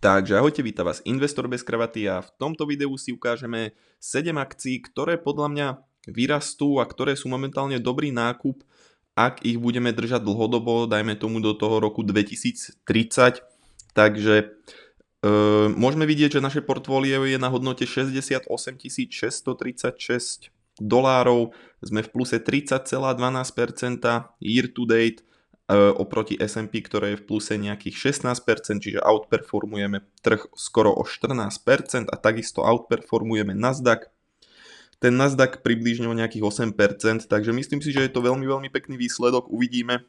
Takže ahojte, víta vás Investor bez kravaty a v tomto videu si ukážeme 7 akcií, ktoré podľa mňa vyrastú a ktoré sú momentálne dobrý nákup, ak ich budeme držať dlhodobo, dajme tomu do toho roku 2030. Takže môžeme vidieť, že naše portfólio je na hodnote 68 636 dolárov, sme v pluse 30,12% year to date, oproti S&P, ktoré je v pluse nejakých 16%, čiže outperformujeme trh skoro o 14% a takisto outperformujeme Nasdaq. Ten Nasdaq približne o nejakých 8%, takže myslím si, že je to veľmi, veľmi pekný výsledok. Uvidíme,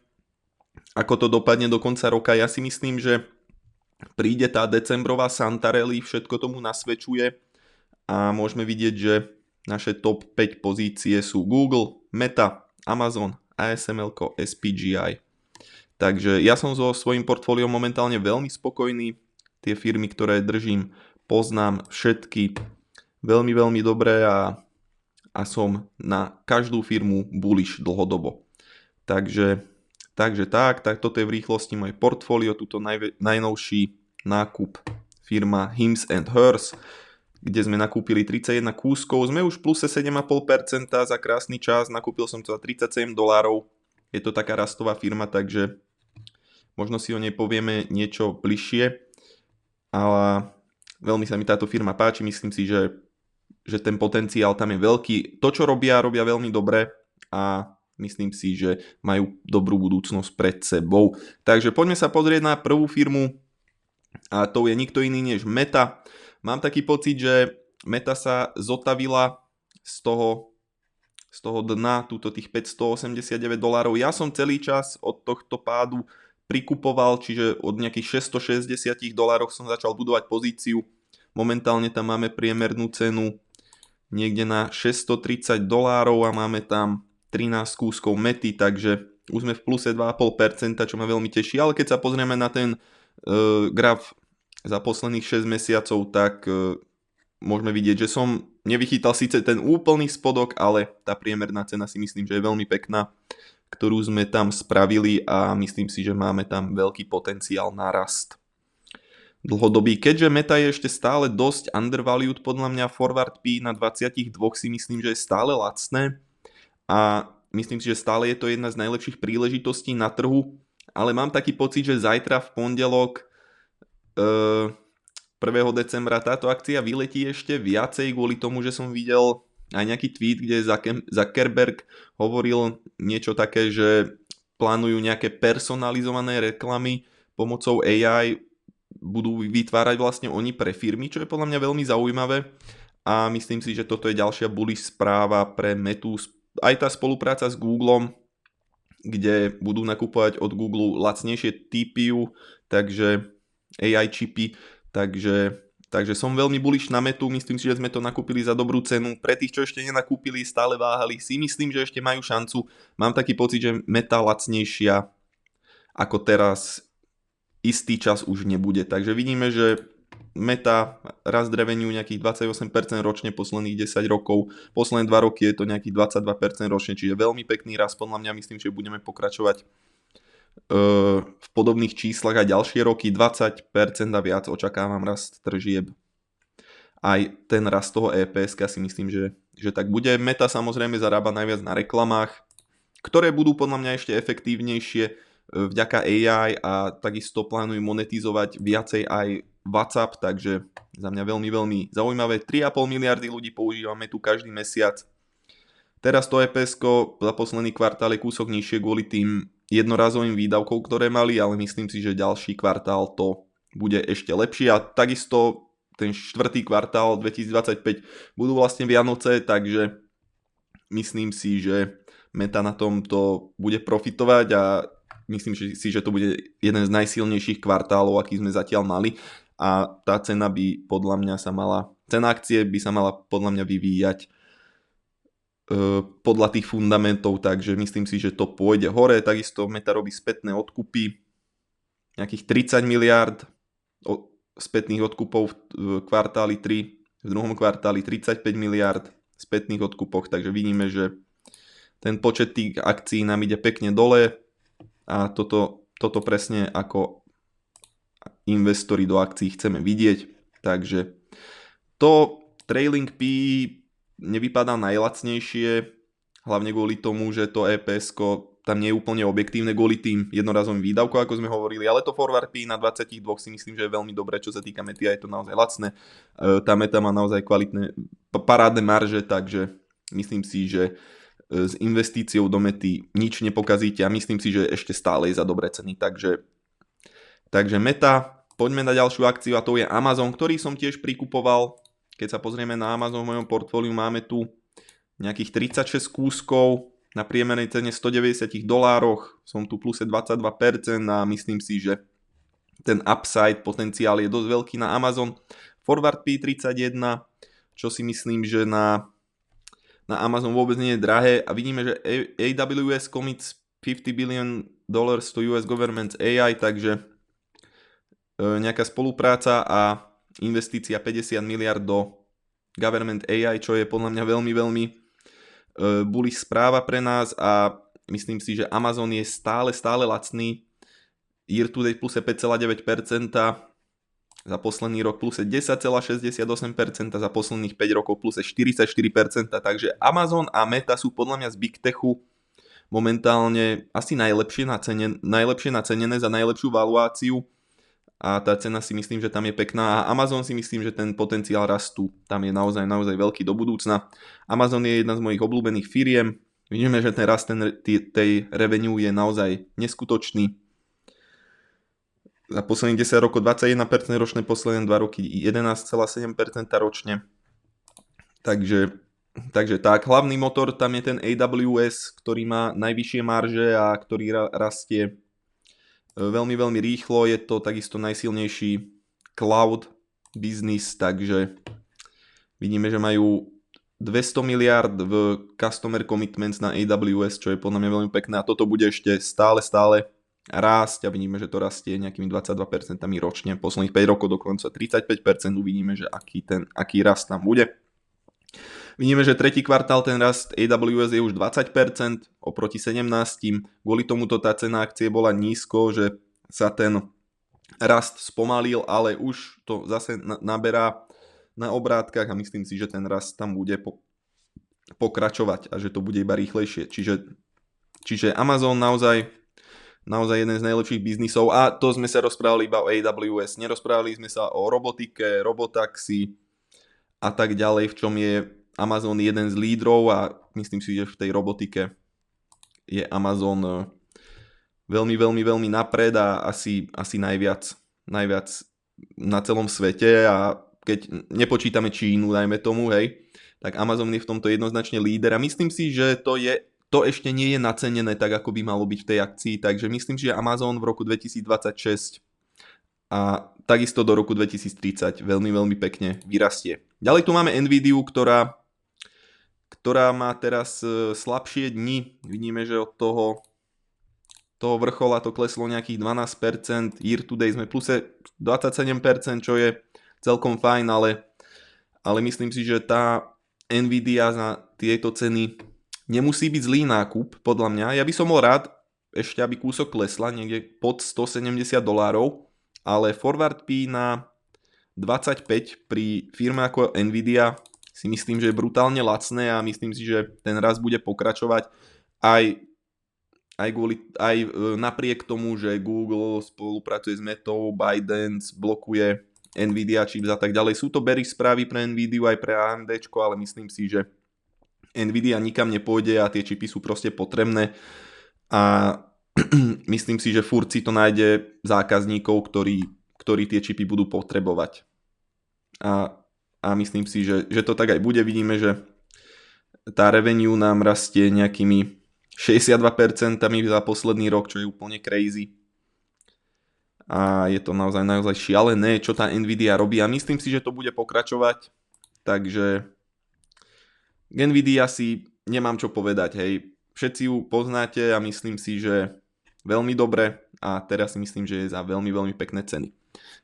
ako to dopadne do konca roka. Ja si myslím, že príde tá decembrová Santa Rally, všetko tomu nasvedčuje a môžeme vidieť, že naše top 5 pozície sú Google, Meta, Amazon, ASML, SPGI. Takže ja som so svojím portfóliom momentálne veľmi spokojný. Tie firmy, ktoré držím, poznám všetky veľmi, veľmi dobre a som na každú firmu bullish dlhodobo. Takže tak, toto je v rýchlosti moje portfólio, tuto najnovší nákup firma Hims & Hers, kde sme nakúpili 31 kúskov, sme už v pluse 7,5% za krásny čas, nakúpil som to za $37. Je to taká rastová firma, takže možno si o nej povieme niečo bližšie, ale veľmi sa mi táto firma páči, myslím si, že ten potenciál tam je veľký. To, čo robia veľmi dobre a myslím si, že majú dobrú budúcnosť pred sebou. Takže poďme sa pozrieť na prvú firmu a to je nikto iný než Meta. Mám taký pocit, že Meta sa zotavila z toho dna, túto tých $589. Ja som celý čas od tohto pádu prikupoval, čiže od nejakých $660 som začal budovať pozíciu. Momentálne tam máme priemernú cenu niekde na $630 a máme tam 13 kúskov Mety, takže už sme v pluse 2,5%, čo ma veľmi teší, ale keď sa pozrieme na ten graf za posledných 6 mesiacov, tak môžeme vidieť, že som nevychytal síce ten úplný spodok, ale tá priemerná cena si myslím, že je veľmi pekná, ktorú sme tam spravili a myslím si, že máme tam veľký potenciál na rast dlhodobý. Keďže Meta je ešte stále dosť undervalued, podľa mňa forward P na 22 si myslím, že je stále lacné a myslím si, že stále je to jedna z najlepších príležitostí na trhu, ale mám taký pocit, že zajtra v pondelok 1. decembra táto akcia vyletí ešte viacej kvôli tomu, že som videl aj nejaký tweet, kde Zuckerberg hovoril niečo také, že plánujú nejaké personalizované reklamy pomocou AI, budú vytvárať vlastne oni pre firmy, čo je podľa mňa veľmi zaujímavé a myslím si, že toto je ďalšia bullish správa pre Metu. Aj tá spolupráca s Googlom, kde budú nakupovať od Google lacnejšie TPU, takže AI čipy, takže som veľmi bullish na Metu, myslím si, že sme to nakúpili za dobrú cenu. Pre tých, čo ešte nenakúpili, stále váhali, si myslím, že ešte majú šancu. Mám taký pocit, že Meta lacnejšia ako teraz istý čas už nebude. Takže vidíme, že Meta rast revenue nejakých 28% ročne posledných 10 rokov. Posledné 2 roky je to nejakých 22% ročne, čiže veľmi pekný rast. Podľa mňa myslím, že budeme pokračovať v podobných číslach aj ďalšie roky, 20% a viac očakávam rast tržieb. Aj ten rast toho EPS si myslím, že tak bude. Meta samozrejme zarába najviac na reklamách, ktoré budú podľa mňa ešte efektívnejšie vďaka AI a takisto plánujú monetizovať viacej aj WhatsApp, takže za mňa veľmi, veľmi zaujímavé. 3,5 miliardy ľudí používa Metu každý mesiac. Teraz to EPS za posledný kvartál je kúsok nižšie kvôli tým jednorazovým výdavkom, ktoré mali, ale myslím si, že ďalší kvartál to bude ešte lepšie a takisto ten 4. kvartál 2025 budú vlastne Vianoce, takže myslím si, že Meta na tomto bude profitovať a myslím si, že to bude jeden z najsilnejších kvartálov, aký sme zatiaľ mali a tá cena cena akcie by sa mala podľa mňa vyvíjať podľa tých fundamentov, takže myslím si, že to pôjde hore. Takisto Meta robí spätné odkupy, nejakých 30 miliárd spätných odkupov v kvartáli 3, v druhom kvartáli 35 miliárd spätných odkupoch, takže vidíme, že ten počet tých akcií nám ide pekne dole a toto presne investori do akcií chceme vidieť. Takže to trailing P nevypadá najlacnejšie, hlavne kvôli tomu, že to EPS-ko tam nie je úplne objektívne kvôli tým jednorazovým výdavkom, ako sme hovorili, ale to forward P na 22 si myslím, že je veľmi dobré, čo sa týka Mety, a je to naozaj lacné. Tá Meta má naozaj kvalitné, parádne marže, takže myslím si, že s investíciou do Mety nič nepokazíte a myslím si, že ešte stále je za dobré ceny. Takže Meta, poďme na ďalšiu akciu a to je Amazon, ktorý som tiež prikupoval. Keď sa pozrieme na Amazon v mojom portfóliu, máme tu nejakých 36 kúskov na priemernej cene $190. Som tu pluse 22% a myslím si, že ten upside potenciál je dosť veľký na Amazon. Forward P31, čo si myslím, že na Amazon vôbec nie je drahé a vidíme, že AWS commits $50 billion to US government's AI, takže nejaká spolupráca a investícia 50 miliard do government AI, čo je podľa mňa veľmi, veľmi bullish správa pre nás a myslím si, že Amazon je stále lacný. Year to date pluse 5,9%, za posledný rok pluse 10,68%, za posledných 5 rokov pluse 44%, takže Amazon a Meta sú podľa mňa z Big Techu momentálne asi najlepšie nacenené za najlepšiu valuáciu. A tá cena si myslím, že tam je pekná a Amazon si myslím, že ten potenciál rastu tam je naozaj veľký do budúcna. Amazon je jedna z mojich obľúbených firiem. Vidíme, že ten rast tej revenue je naozaj neskutočný. Za posledných 10 rokov 21% ročne, posledné 2 roky 11,7% ročne. Takže tak, hlavný motor tam je ten AWS, ktorý má najvyššie marže a ktorý rastie veľmi, veľmi rýchlo. Je to takisto najsilnejší cloud business, takže vidíme, že majú 200 miliard v customer commitments na AWS, čo je podľa mňa veľmi pekné a toto bude ešte stále rásť a vidíme, že to rastie nejakými 22% ročne. Posledných 5 rokov dokonca 35%, uvidíme, že aký rast tam bude. Vidíme, že tretí kvartál ten rast AWS je už 20% oproti 17%. Kvôli tomuto tá cena akcie bola nízko, že sa ten rast spomalil, ale už to zase naberá na obrátkach a myslím si, že ten rast tam bude pokračovať a že to bude iba rýchlejšie. Čiže Amazon naozaj jeden z najlepších biznisov a to sme sa rozprávali iba o AWS. Nerozprávali sme sa o robotike, robotaxi a tak ďalej, v čom je Amazon jeden z lídrov a myslím si, že v tej robotike je Amazon veľmi napred a asi najviac na celom svete a keď nepočítame Čínu, dajme tomu, hej, tak Amazon je v tomto jednoznačne líder a myslím si, že to ešte nie je nacenené tak, ako by malo byť v tej akcii, takže myslím si, že Amazon v roku 2026 a takisto do roku 2030 veľmi pekne vyrastie. Ďalej tu máme Nvidiu, ktorá má teraz slabšie dni. Vidíme, že od toho vrchola to kleslo nejakých 12%, year to date sme pluse 27%, čo je celkom fajn, ale myslím si, že tá Nvidia za tieto ceny nemusí byť zlý nákup, podľa mňa. Ja by som bol rád, ešte aby kúsok klesla, niekde pod $170, ale forward P na 25 pri firme ako Nvidia si myslím, že je brutálne lacné a myslím si, že ten rast bude pokračovať aj napriek tomu, že Google spolupracuje s Metou, ByteDance blokuje Nvidia chips a tak ďalej. Sú to bearish správy pre Nvidiu aj pre AMDčko, ale myslím si, že Nvidia nikam nepôjde a tie čipy sú proste potrebné a myslím si, že furt si to nájde zákazníkov, ktorí tie čipy budú potrebovať. A myslím si, že to tak aj bude. Vidíme, že tá revenue nám rastie nejakými 62% za posledný rok, čo je úplne crazy. A je to naozaj šialené, čo tá Nvidia robí a myslím si, že to bude pokračovať. Takže k Nvidia si nemám čo povedať, hej. Všetci ju poznáte a myslím si, že veľmi dobre a teraz si myslím, že je za veľmi pekné ceny.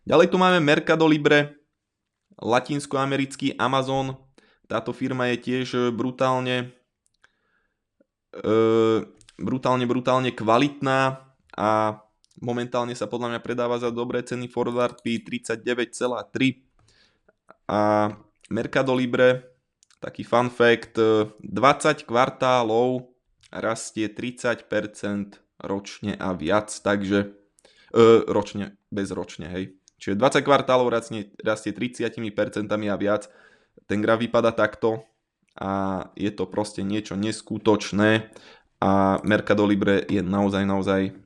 Ďalej tu máme Mercado Libre, latinskoamerický Amazon. Táto firma je tiež brutálne kvalitná a Momentálne sa podľa mňa predáva za dobré ceny Forward P 39,3 a Mercado Libre, taký fun fact, 20 kvartálov rastie 30% ročne a viac, takže ročne, bezročne, hej. Čiže 20 kvartálov rastie 30% a viac. Ten graf vypadá takto a je to proste niečo neskutočné a Mercado Libre je naozaj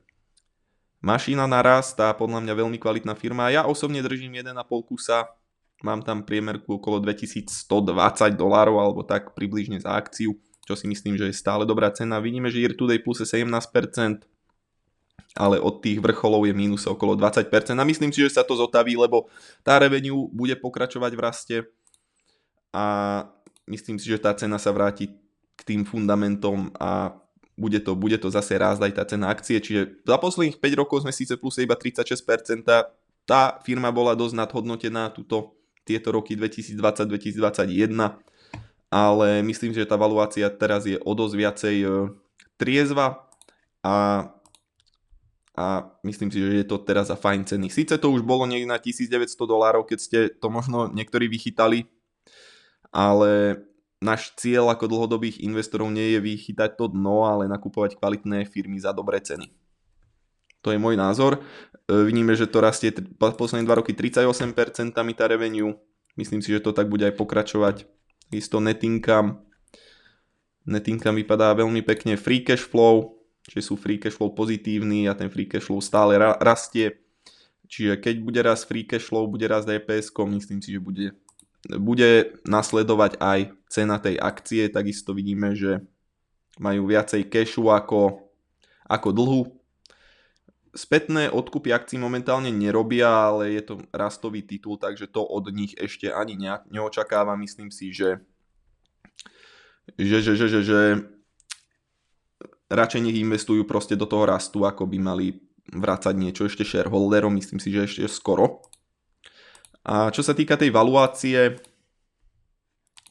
mašina na rast a podľa mňa veľmi kvalitná firma. Ja osobne držím 1,5 kusa, mám tam priemerku okolo $2120 alebo tak približne za akciu, čo si myslím, že je stále dobrá cena. Vidíme, že year to date plus je 17%, ale od tých vrcholov je mínus okolo 20% a myslím si, že sa to zotaví, lebo tá revenue bude pokračovať v raste a myslím si, že tá cena sa vráti k tým fundamentom a bude to zase rásť aj tá cena akcie, čiže za posledných 5 rokov sme síce plus iba 36%, tá firma bola dosť nadhodnotená tieto roky 2020-2021, ale myslím, že tá valuácia teraz je o dosť viacej triezva a myslím si, že je to teraz za fajn ceny. Síce to už bolo niekde na $1900, keď ste to možno niektorí vychytali, ale náš cieľ ako dlhodobých investorov nie je vychytať to dno, ale nakupovať kvalitné firmy za dobré ceny. To je môj názor. Vidíme, že to rastie posledné 2 roky 38% tá revenue. Myslím si, že to tak bude aj pokračovať. Isto net income vypadá veľmi pekne. Free cash flow, čiže sú free cash flow pozitívny a ten free cash flow stále rastie. Čiže keď bude rast free cash flow, bude rast EPS-ko, myslím si, že bude nasledovať aj cena tej akcie. Takisto vidíme, že majú viacej cashu ako dlhu. Spätné odkupy akcií momentálne nerobia, ale je to rastový titul, takže to od nich ešte ani neočakávam. Myslím si, že radšej nech investujú proste do toho rastu, ako by mali vrácať niečo ešte shareholderom. Myslím si, že ešte skoro. A čo sa týka tej valuácie,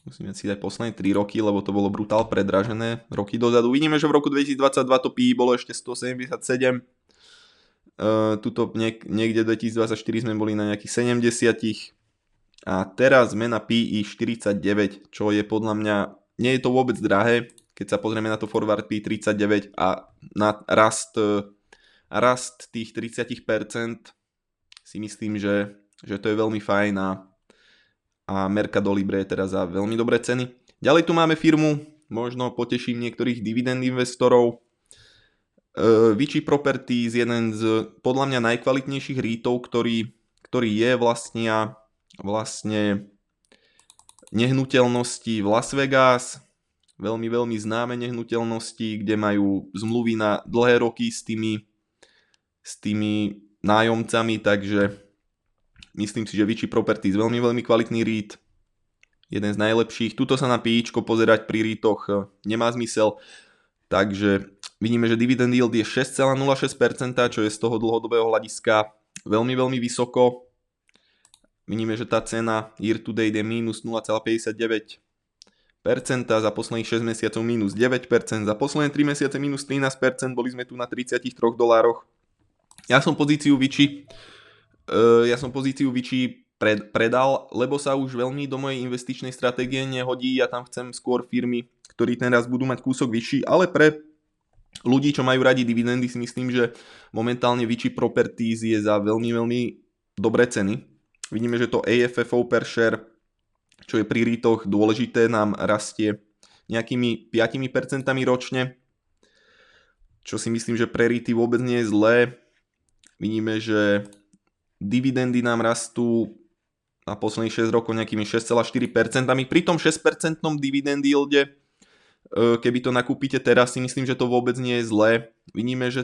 musíme si dať posledné 3 roky, lebo to bolo brutál predražené roky dozadu. Vidíme, že v roku 2022 to PI bolo ešte 177. Tuto niekde 2024 sme boli na nejakých 70 a teraz sme na PI 49, čo je podľa mňa, nie je to vôbec drahé, keď sa pozrieme na to forward PI 39 a na rast tých 30% si myslím, že to je veľmi fajn a Mercado Libre je teraz za veľmi dobré ceny. Ďalej tu máme firmu, možno poteším niektorých dividend investorov, Vici Properties, jeden z podľa mňa najkvalitnejších REITov, ktorý je vlastne nehnuteľnosti v Las Vegas, veľmi známe nehnuteľnosti, kde majú zmluvy na dlhé roky s tými nájomcami, takže myslím si, že Vici Properties veľmi kvalitný REIT, jeden z najlepších. Tuto sa na PIčko pozerať pri REIToch nemá zmysel, takže vidíme, že dividend yield je 6,06%, čo je z toho dlhodobého hľadiska veľmi vysoko. Vidíme, že tá cena year to date je minus 0,59%, za posledných 6 mesiacov minus 9%, za posledné 3 mesiace minus 13%, boli sme tu na $33. Ja som pozíciu Vici predal, lebo sa už veľmi do mojej investičnej stratégie nehodí. Ja tam chcem skôr firmy, ktorí ten raz budú mať kúsok vyšší, ale pre ľudí, čo majú radi dividendy, si myslím, že momentálne Vici Properties je za veľmi dobré ceny. Vidíme, že to AFFO per share, čo je pri REIToch dôležité, nám rastie nejakými 5% ročne, čo si myslím, že pre REITy vôbec nie je zlé. Vidíme, že dividendy nám rastú na posledných 6 rokov nejakými 6,4%. Pri tom 6% dividend yielde, keby to nakúpite teraz, si myslím, že to vôbec nie je zlé. Vidíme, že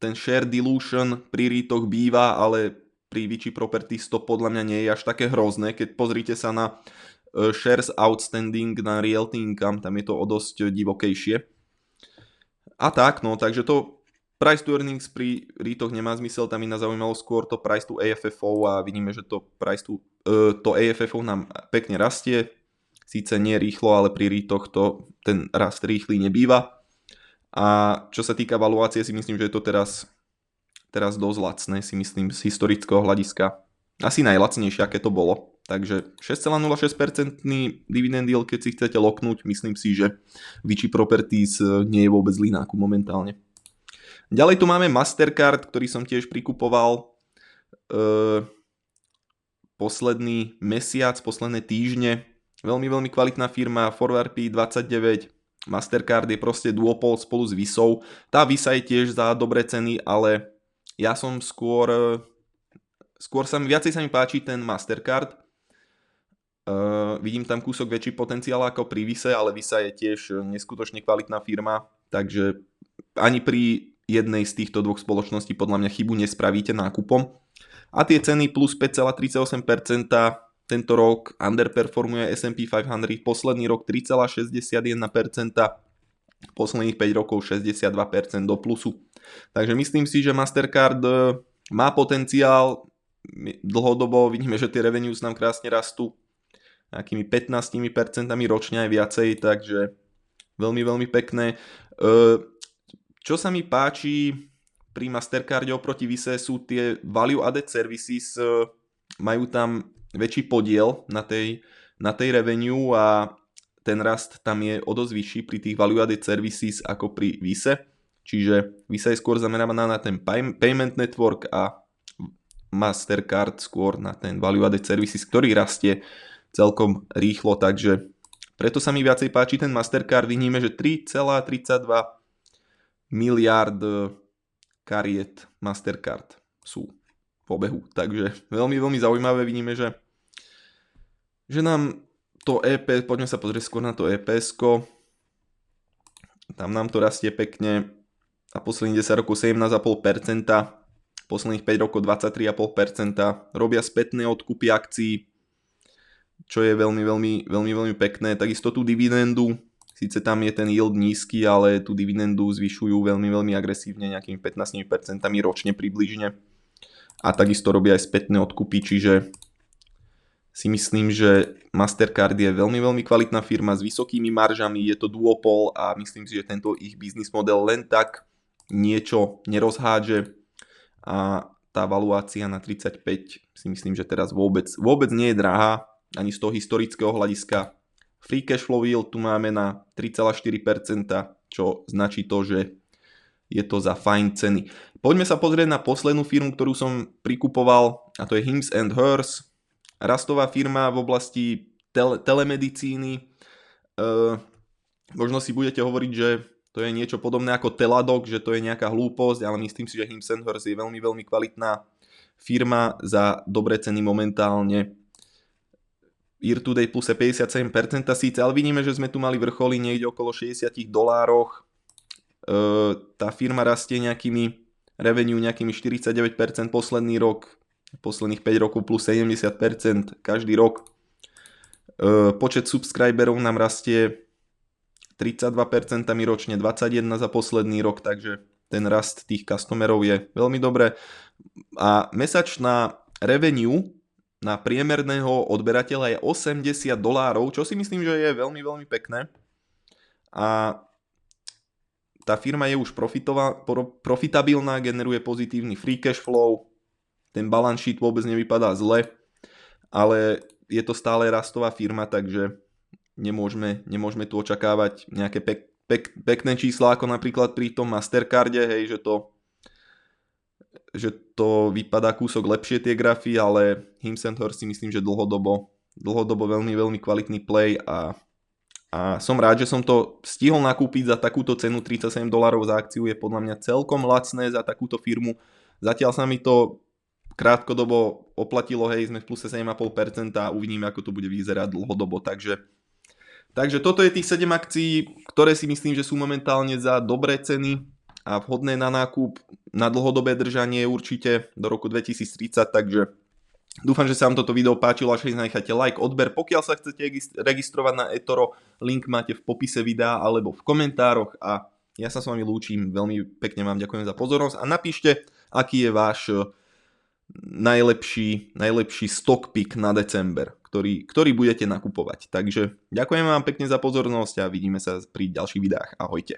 ten share dilution pri REIToch býva, ale pri Vici Properties to podľa mňa nie je až také hrozné. Keď pozrite sa na shares outstanding na realty income, tam je to o dosť divokejšie. A tak, no, takže to price to earnings pri REIToch nemá zmysel, tam mi nás zaujímalo skôr to price to AFFO a vidíme, že to AFFO nám pekne rastie. Síce nie rýchlo, ale pri REIToch ten rast rýchly nebýva. A čo sa týka valuácie, si myslím, že je to teraz teraz dosť lacné, si myslím, z historického hľadiska. Asi najlacnejšie, aké to bolo. Takže 6,06% dividend yield, keď si chcete loknúť, myslím si, že Vici Properties nie je vôbec zlý nákup momentálne. Ďalej tu máme Mastercard, ktorý som tiež prikupoval posledný mesiac, posledné týždne. Veľmi, veľmi kvalitná firma, Forward P29, Mastercard je proste duopol spolu s Visou. Tá Visa je tiež za dobré ceny, ale ja som skôr viacej sa mi páči ten Mastercard. Vidím tam kúsok väčší potenciál ako pri Vise, ale Visa je tiež neskutočne kvalitná firma, takže ani pri jednej z týchto dvoch spoločností podľa mňa chybu nespravíte nákupom. A tie ceny plus 5,38%, tento rok underperformuje S&P 500, posledný rok 3,61%, posledných 5 rokov 62% do plusu. Takže myslím si, že Mastercard má potenciál, dlhodobo vidíme, že tie revenues nám krásne rastú, nejakými 15% ročne aj viacej, takže veľmi, veľmi pekné. Čo sa mi páči pri Mastercarde oproti Vise sú tie value added services, majú tam väčší podiel na tej revenue a ten rast tam je o dosť vyšší pri tých value added services ako pri Vise. Čiže Visa je skôr zameraná na ten payment network a Mastercard skôr na ten value added services, ktorý rastie celkom rýchlo, takže preto sa mi viacej páči ten Mastercard. Vidíme, že 3,32 miliard kariet Mastercard sú v obehu, takže veľmi, veľmi zaujímavé. Vidíme, že nám to EP, poďme sa pozrieť skôr na to EPS-ko, tam nám to rastie pekne a posledných 10 rokov 17,5%, posledných 5 rokov 23,5%, robia spätné odkupy akcií, čo je veľmi, veľmi, veľmi, veľmi pekné. Takisto tú dividendu, síce tam je ten yield nízky, ale tú dividendu zvyšujú veľmi, veľmi agresívne, nejakými 15% ročne približne. A takisto robia aj spätné odkupy, čiže si myslím, že Mastercard je veľmi, veľmi kvalitná firma s vysokými maržami, je to duopol a myslím si, že tento ich business model len tak niečo nerozhádže a tá valuácia na 35 si myslím, že teraz vôbec nie je drahá, ani z toho historického hľadiska. Free cash flow yield tu máme na 3,4%, čo značí to, že je to za fajn ceny. Poďme sa pozrieť na poslednú firmu, ktorú som prikupoval, a to je Hims & Hers. Rastová firma v oblasti telemedicíny. Možno si budete hovoriť, že to je niečo podobné ako Teladoc, že to je nejaká hlúposť, ale myslím si, že Hims & Hers je veľmi, veľmi kvalitná firma za dobré ceny momentálne. Year to date plus 57% síce, ale vidíme, že sme tu mali vrcholy niekde okolo $60. Tá firma rastie nejakými revenue, nejakými 49% posledný rok, posledných 5 rokov plus 70% každý rok. Počet subscriberov nám rastie 32% ročne, 21 za posledný rok, takže ten rast tých customerov je veľmi dobré. A mesačná revenue na priemerného odberateľa je $80, čo si myslím, že je veľmi, veľmi pekné. A tá firma je už profitabilná, generuje pozitívny free cash flow, ten balance sheet vôbec nevypadá zle, ale je to stále rastová firma, takže nemôžeme tu očakávať nejaké pekné čísla, ako napríklad pri tom Mastercarde, hej, že to vypadá kúsok lepšie tie grafy, ale Hims & Hers si myslím, že dlhodobo veľmi, veľmi kvalitný play a som rád, že som to stihol nakúpiť za takúto cenu. $37 za akciu je podľa mňa celkom lacné za takúto firmu. Zatiaľ sa mi to krátkodobo oplatilo, hej, sme v pluse 7,5% a uvidíme, ako to bude vyzerať dlhodobo. Takže toto je tých 7 akcií, ktoré si myslím, že sú momentálne za dobré ceny a vhodné na nákup, na dlhodobé držanie určite do roku 2030, takže dúfam, že sa vám toto video páčilo, až necháte like, odber. Pokiaľ sa chcete registrovať na eToro, link máte v popise videa alebo v komentároch a ja sa s vami lúčim, veľmi pekne vám ďakujem za pozornosť a napíšte, aký je váš najlepší stock pick na december, ktorý budete nakupovať. Takže ďakujem vám pekne za pozornosť a vidíme sa pri ďalších videách. Ahojte.